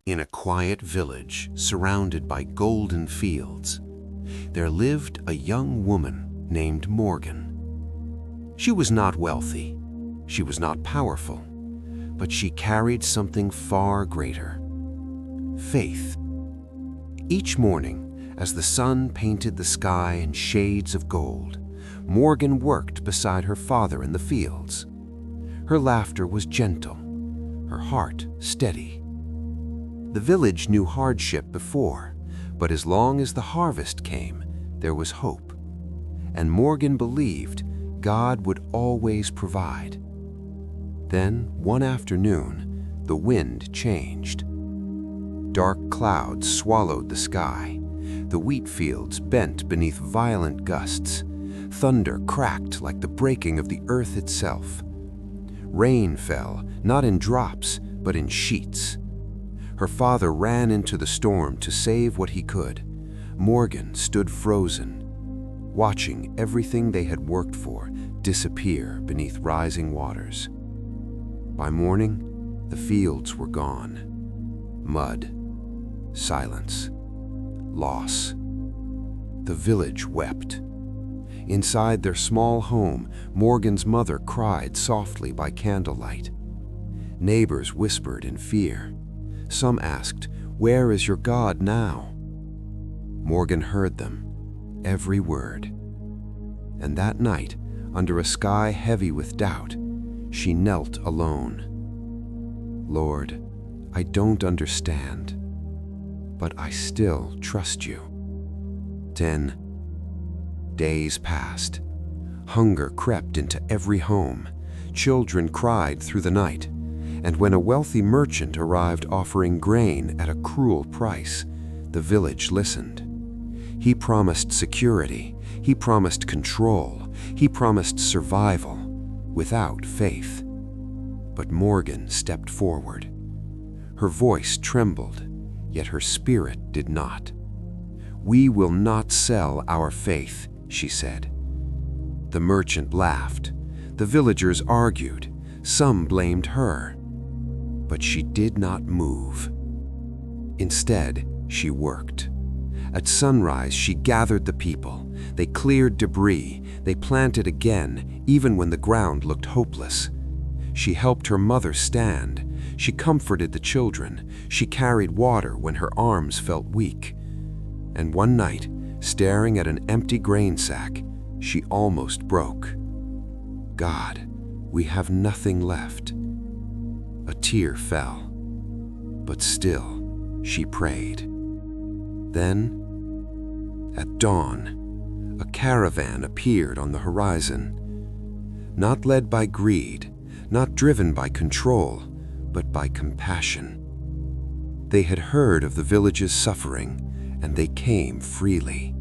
In a quiet village surrounded by golden fields, there lived a young woman named Morgan. She was not wealthy, she was not powerful, but she carried something far greater: faith. Each morning, as the sun painted the sky in shades of gold, Morgan worked beside her father in the fields. Her laughter was gentle, her heart steady. The village knew hardship before, but as long as the harvest came, there was hope. And Morgan believed God would always provide. Then, one afternoon, the wind changed. Dark clouds swallowed the sky. The wheat fields bent beneath violent gusts. Thunder cracked like the breaking of the earth itself. Rain fell, not in drops, but in sheets. Her father ran into the storm to save what he could. Morgan stood frozen, watching everything they had worked for disappear beneath rising waters. By morning, the fields were gone. Mud, silence, loss. The village wept. Inside their small home, Morgan's mother cried softly by candlelight. Neighbors whispered in fear. Some asked, "Where is your God now?" Morgan heard them, every word. And that night, under a sky heavy with doubt, she knelt alone. "Lord, I don't understand, but I still trust you." 10 days passed. Hunger crept into every home. Children cried through the night. And when a wealthy merchant arrived offering grain at a cruel price, the village listened. He promised security, he promised control, he promised survival, without faith. But Morgan stepped forward. Her voice trembled, yet her spirit did not. "We will not sell our faith," she said. The merchant laughed. The villagers argued. Some blamed her. But she did not move. Instead, she worked. At sunrise, she gathered the people. They cleared debris. They planted again, even when the ground looked hopeless. She helped her mother stand. She comforted the children. She carried water when her arms felt weak. And one night, staring at an empty grain sack, she almost broke. "God, we have nothing left." A tear fell, but still she prayed. Then, at dawn, a caravan appeared on the horizon. Not led by greed, not driven by control, but by compassion. They had heard of the village's suffering, and they came freely.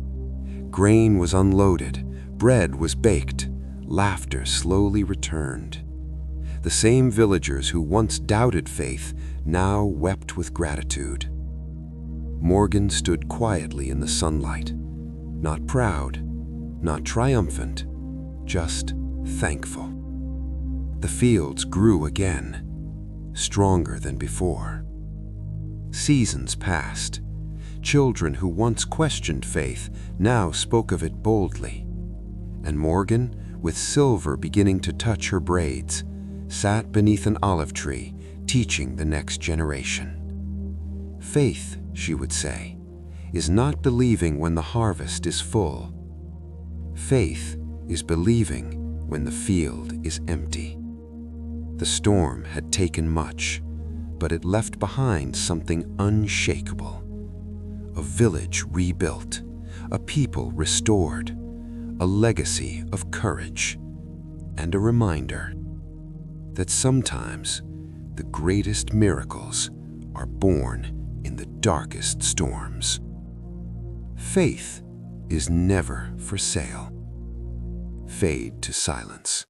Grain was unloaded, bread was baked, laughter slowly returned. The same villagers who once doubted faith now wept with gratitude. Morgan stood quietly in the sunlight, not proud, not triumphant, just thankful. The fields grew again, stronger than before. Seasons passed. Children who once questioned faith now spoke of it boldly. And Morgan, with silver beginning to touch her braids, sat beneath an olive tree, teaching the next generation. Faith, she would say, is not believing when the harvest is full. Faith is believing when the field is empty. The storm had taken much, but it left behind something unshakable. A village rebuilt, a people restored, a legacy of courage, and a reminder that sometimes the greatest miracles are born in the darkest storms. Faith is never for sale. Fade to silence.